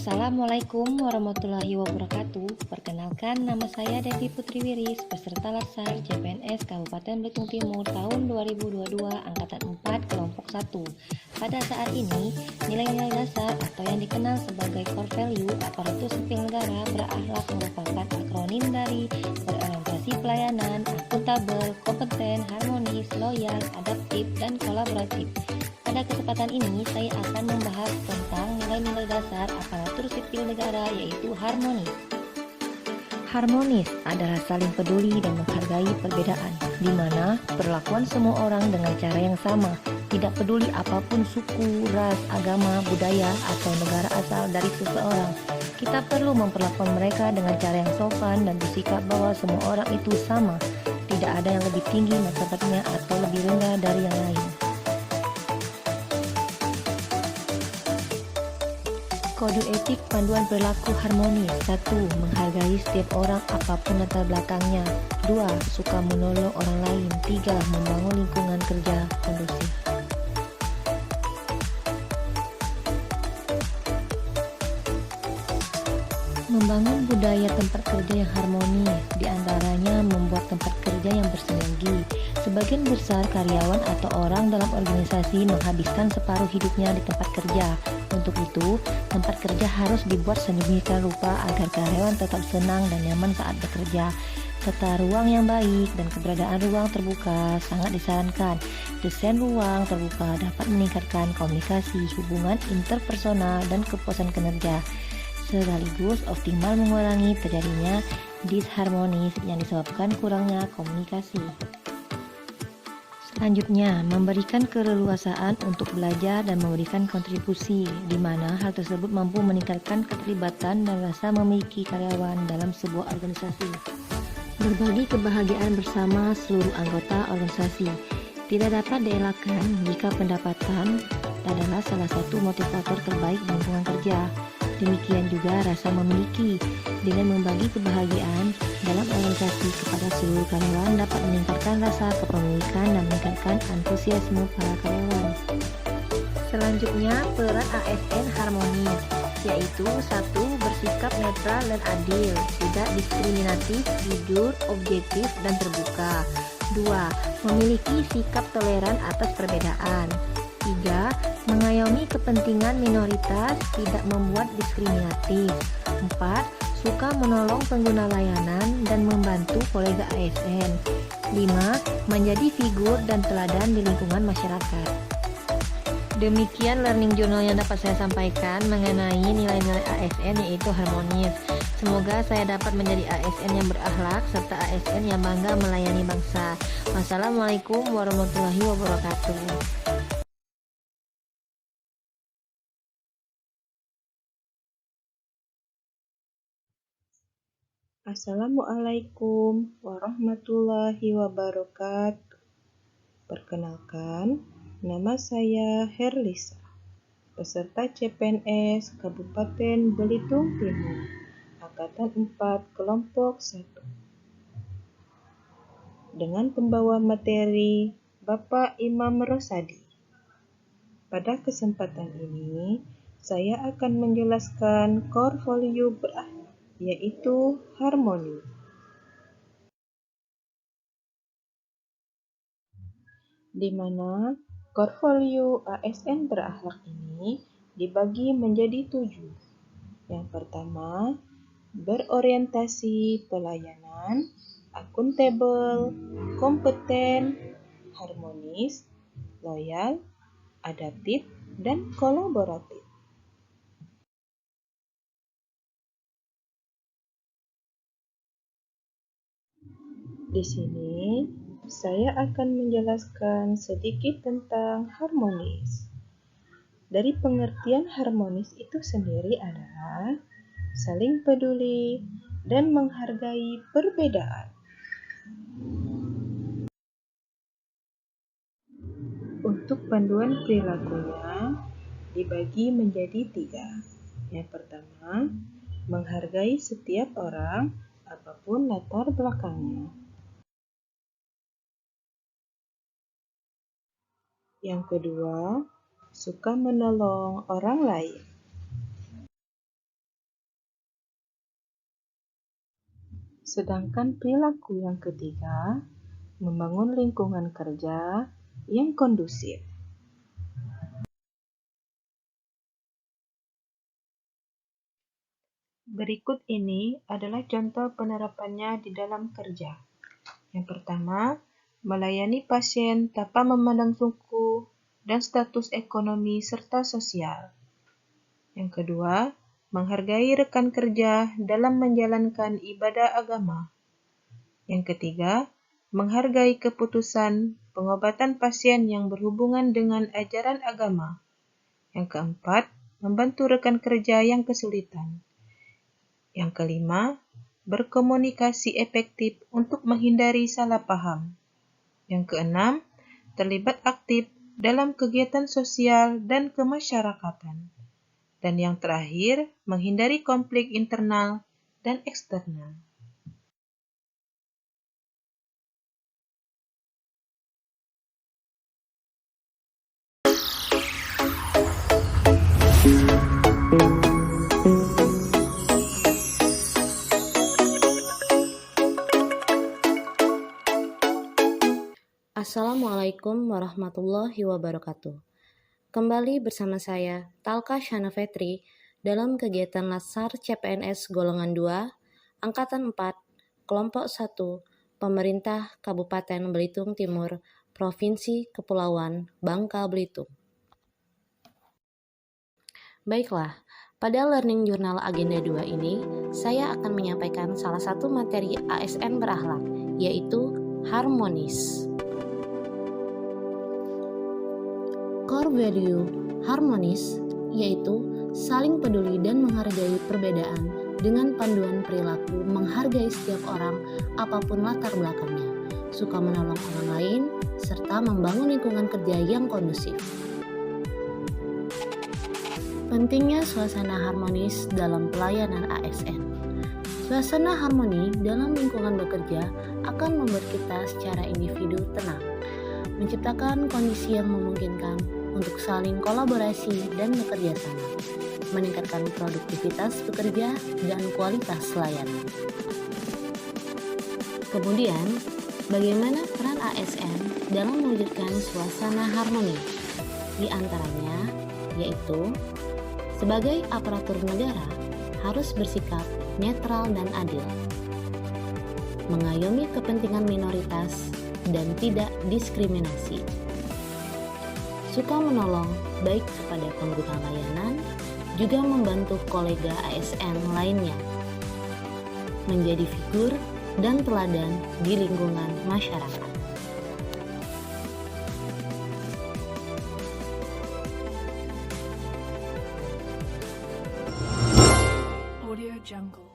Assalamualaikum warahmatullahi wabarakatuh. Perkenalkan, nama saya Devi Putri Wiris, peserta Latsar CPNS Kabupaten Belitung Timur tahun 2022 Angkatan 4 Kelompok 1. Pada saat ini, nilai-nilai dasar atau yang dikenal sebagai core value aparatur sipil negara berakhlak merupakan akronim dari berorientasi pelayanan, akuntabel, kompeten, harmonis, loyal, adaptif, dan kolaboratif. Pada kesempatan ini, saya akan membahas tentang nilai-nilai dasar aparatur sipil negara, yaitu harmonis. Harmonis adalah saling peduli dan menghargai perbedaan, di mana perlakuan semua orang dengan cara yang sama, tidak peduli apapun suku, ras, agama, budaya, atau negara asal dari seseorang. Kita perlu memperlakukan mereka dengan cara yang sopan dan bersikap bahwa semua orang itu sama, tidak ada yang lebih tinggi martabatnya atau lebih rendah dari yang lain. Kode etik panduan perilaku harmonis. 1. Menghargai setiap orang apapun latar belakangnya. 2. Suka menolong orang lain. 3. Membangun lingkungan kerja kondusif. Membangun budaya tempat kerja yang harmonis, diantaranya membuat tempat kerja yang bersinergi. Sebagian besar karyawan atau orang dalam organisasi menghabiskan separuh hidupnya di tempat kerja. Untuk itu, tempat kerja harus dibuat sedemikian rupa agar karyawan tetap senang dan nyaman saat bekerja. Tata ruang yang baik dan keberadaan ruang terbuka sangat disarankan. Desain ruang terbuka dapat meningkatkan komunikasi, hubungan interpersonal, dan kepuasan kinerja, sekaligus optimal mengurangi terjadinya disharmonis yang disebabkan kurangnya komunikasi. Selanjutnya, memberikan keleluasaan untuk belajar dan memberikan kontribusi, di mana hal tersebut mampu meningkatkan keterlibatan dan rasa memiliki karyawan dalam sebuah organisasi. Berbagi kebahagiaan bersama seluruh anggota organisasi. Tidak dapat dielakkan jika pendapatan adalah salah satu motivator terbaik di lingkungan kerja. Demikian juga rasa memiliki. Dengan membagi kebahagiaan dalam organisasi kepada seluruh karyawan dapat meningkatkan rasa kepemilikan dan meningkatkan antusiasme para karyawan. Selanjutnya, peran ASN harmonis, yaitu 1. Bersikap netral dan adil, tidak diskriminatif, jujur, objektif, dan terbuka. 2. Memiliki sikap toleran atas perbedaan. 3. Mengayomi kepentingan minoritas, tidak membuat diskriminatif. 4. Suka menolong pengguna layanan dan membantu kolega ASN. 5. Menjadi figur dan teladan di lingkungan masyarakat. Demikian learning journal yang dapat saya sampaikan mengenai nilai-nilai ASN, yaitu harmonis. Semoga saya dapat menjadi ASN yang berakhlak serta ASN yang bangga melayani bangsa. Wassalamualaikum warahmatullahi wabarakatuh. Assalamualaikum warahmatullahi wabarakatuh. Perkenalkan, nama saya Herlisa, peserta CPNS Kabupaten Belitung Timur, Angkatan 4 Kelompok 1. Dengan pembawa materi Bapak Imam Rosadi. Pada kesempatan ini, saya akan menjelaskan core value berakhlak, yaitu harmoni. Di mana core value ASN berakhlak ini dibagi menjadi 7. Yang pertama, berorientasi pelayanan, akuntabel, kompeten, harmonis, loyal, adaptif, dan kolaboratif. Di sini, saya akan menjelaskan sedikit tentang harmonis. Dari pengertian harmonis itu sendiri adalah saling peduli dan menghargai perbedaan. Untuk panduan perilakunya dibagi menjadi 3. Yang pertama, menghargai setiap orang apapun latar belakangnya. Yang kedua, suka menolong orang lain. Sedangkan perilaku yang ketiga, membangun lingkungan kerja yang kondusif. Berikut ini adalah contoh penerapannya di dalam kerja. Yang pertama, melayani pasien tanpa memandang suku dan status ekonomi serta sosial. Yang kedua, menghargai rekan kerja dalam menjalankan ibadah agama. Yang ketiga, menghargai keputusan pengobatan pasien yang berhubungan dengan ajaran agama. Yang keempat, membantu rekan kerja yang kesulitan. Yang kelima, berkomunikasi efektif untuk menghindari salah paham. Yang keenam, terlibat aktif dalam kegiatan sosial dan kemasyarakatan. Dan yang terakhir, menghindari konflik internal dan eksternal. Assalamualaikum warahmatullahi wabarakatuh. Kembali bersama saya, Talka Shana Fetri, dalam kegiatan Latsar CPNS Golongan 2, Angkatan 4, Kelompok 1, Pemerintah Kabupaten Belitung Timur, Provinsi Kepulauan Bangka Belitung. Baiklah, pada Learning Journal Agenda 2 ini, saya akan menyampaikan salah satu materi ASN berakhlak, yaitu harmonis. Core value harmonis yaitu saling peduli dan menghargai perbedaan dengan panduan perilaku menghargai setiap orang apapun latar belakangnya, suka menolong orang lain, serta membangun lingkungan kerja yang kondusif. Pentingnya suasana harmonis dalam pelayanan ASN. Suasana harmoni dalam lingkungan bekerja akan membuat kita secara individu tenang, menciptakan kondisi yang memungkinkan untuk saling kolaborasi dan bekerja sama, meningkatkan produktivitas pekerja dan kualitas layanan. Kemudian, bagaimana peran ASN dalam mewujudkan suasana harmoni? Di antaranya, yaitu sebagai aparatur negara harus bersikap netral dan adil, mengayomi kepentingan minoritas dan tidak diskriminasi, suka menolong baik kepada pengguna layanan, juga membantu kolega ASN lainnya, menjadi figur dan teladan di lingkungan masyarakat. Audio Jungle.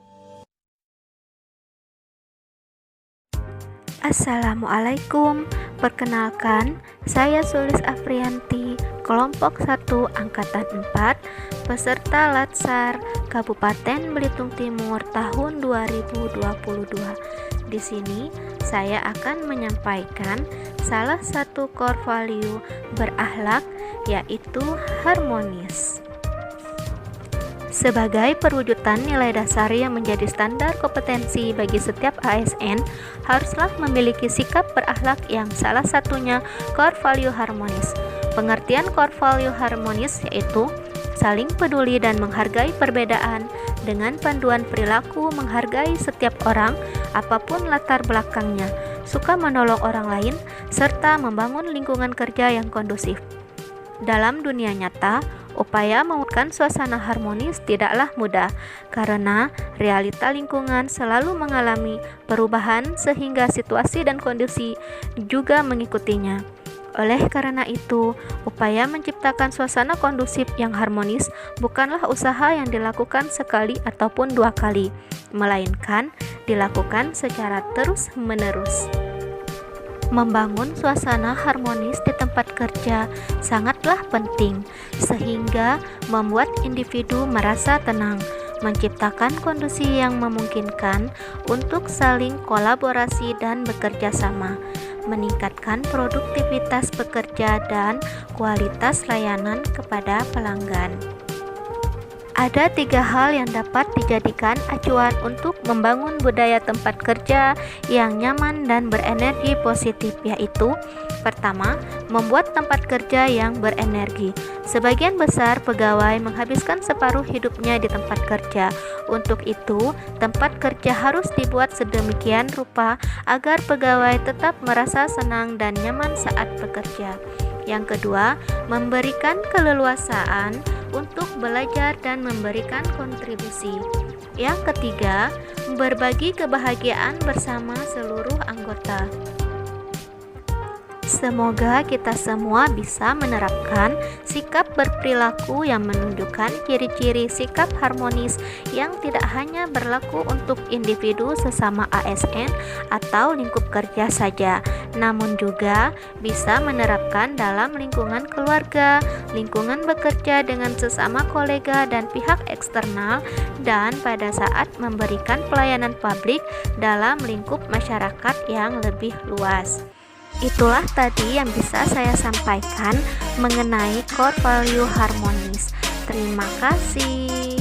Assalamualaikum, perkenalkan saya Sulis Afrianti, kelompok 1 Angkatan 4, peserta Latsar Kabupaten Belitung Timur tahun 2022. Di sini saya akan menyampaikan salah satu core value berakhlak, yaitu harmonis. Sebagai perwujudan nilai dasar yang menjadi standar kompetensi bagi setiap ASN, haruslah memiliki sikap berakhlak yang salah satunya core value harmonis. Pengertian core value harmonis yaitu saling peduli dan menghargai perbedaan dengan panduan perilaku menghargai setiap orang apapun latar belakangnya, suka menolong orang lain, serta membangun lingkungan kerja yang kondusif. Dalam dunia nyata, upaya mewujudkan suasana harmonis tidaklah mudah karena realita lingkungan selalu mengalami perubahan sehingga situasi dan kondisi juga mengikutinya. Oleh karena itu, upaya menciptakan suasana kondusif yang harmonis bukanlah usaha yang dilakukan sekali ataupun dua kali, melainkan dilakukan secara terus-menerus. Membangun suasana harmonis di tempat kerja sangatlah penting, sehingga membuat individu merasa tenang, menciptakan kondisi yang memungkinkan untuk saling kolaborasi dan bekerja sama, meningkatkan produktivitas pekerja dan kualitas layanan kepada pelanggan. Ada 3 hal yang dapat dijadikan acuan untuk membangun budaya tempat kerja yang nyaman dan berenergi positif, yaitu: pertama, membuat tempat kerja yang berenergi. Sebagian besar pegawai menghabiskan separuh hidupnya di tempat kerja. Untuk itu, tempat kerja harus dibuat sedemikian rupa agar pegawai tetap merasa senang dan nyaman saat bekerja. Yang kedua, memberikan keleluasaan untuk belajar dan memberikan kontribusi. Yang ketiga, berbagi kebahagiaan bersama seluruh anggota. Semoga kita semua bisa menerapkan sikap berperilaku yang menunjukkan ciri-ciri sikap harmonis yang tidak hanya berlaku untuk individu sesama ASN atau lingkup kerja saja, namun juga bisa menerapkan dalam lingkungan keluarga, lingkungan bekerja dengan sesama kolega dan pihak eksternal, dan pada saat memberikan pelayanan publik dalam lingkup masyarakat yang lebih luas. Itulah tadi yang bisa saya sampaikan mengenai core value harmonis. Terima kasih.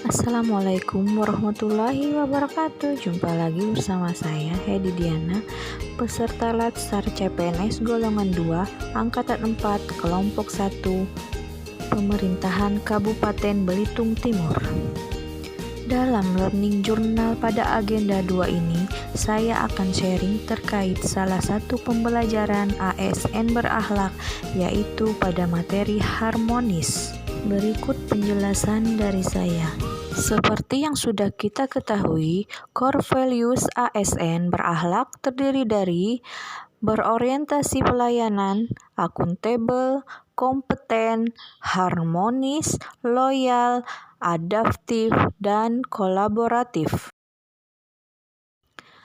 Assalamualaikum warahmatullahi wabarakatuh. Jumpa lagi bersama saya Hedi Diana, peserta Latsar CPNS golongan 2 angkatan 4 kelompok 1 Pemerintahan Kabupaten Belitung Timur. Dalam learning journal pada agenda 2 ini, saya akan sharing terkait salah satu pembelajaran ASN berakhlak, yaitu pada materi harmonis. Berikut penjelasan dari saya. Seperti yang sudah kita ketahui, core values ASN berakhlak terdiri dari berorientasi pelayanan, akuntabel, kompeten, harmonis, loyal, adaptif, dan kolaboratif.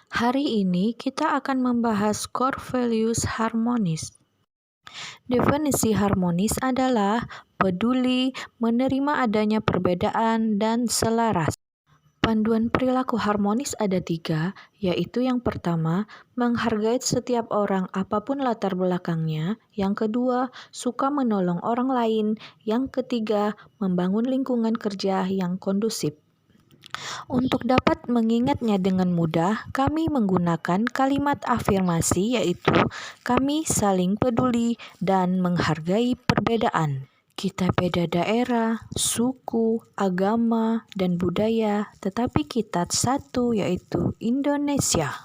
Hari ini kita akan membahas core values harmonis. Definisi harmonis adalah peduli, menerima adanya perbedaan, dan selaras. Panduan perilaku harmonis ada 3, yaitu yang pertama, menghargai setiap orang apapun latar belakangnya. Yang kedua, suka menolong orang lain. Yang ketiga, membangun lingkungan kerja yang kondusif. Untuk dapat mengingatnya dengan mudah, kami menggunakan kalimat afirmasi, yaitu kami saling peduli dan menghargai perbedaan. Kita beda daerah, suku, agama, dan budaya, tetapi kita satu, yaitu Indonesia.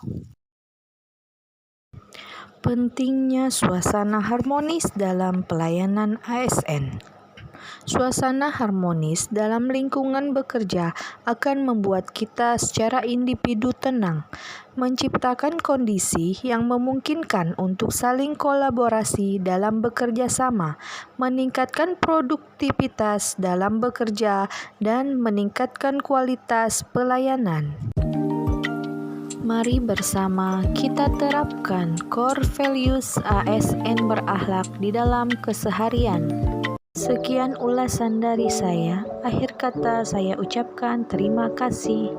Pentingnya suasana harmonis dalam pelayanan ASN. Suasana harmonis dalam lingkungan bekerja akan membuat kita secara individu tenang, menciptakan kondisi yang memungkinkan untuk saling kolaborasi dalam bekerja sama, meningkatkan produktivitas dalam bekerja, dan meningkatkan kualitas pelayanan. Mari bersama kita terapkan core values ASN berakhlak di dalam keseharian. Sekian ulasan dari saya. Akhir kata saya ucapkan terima kasih.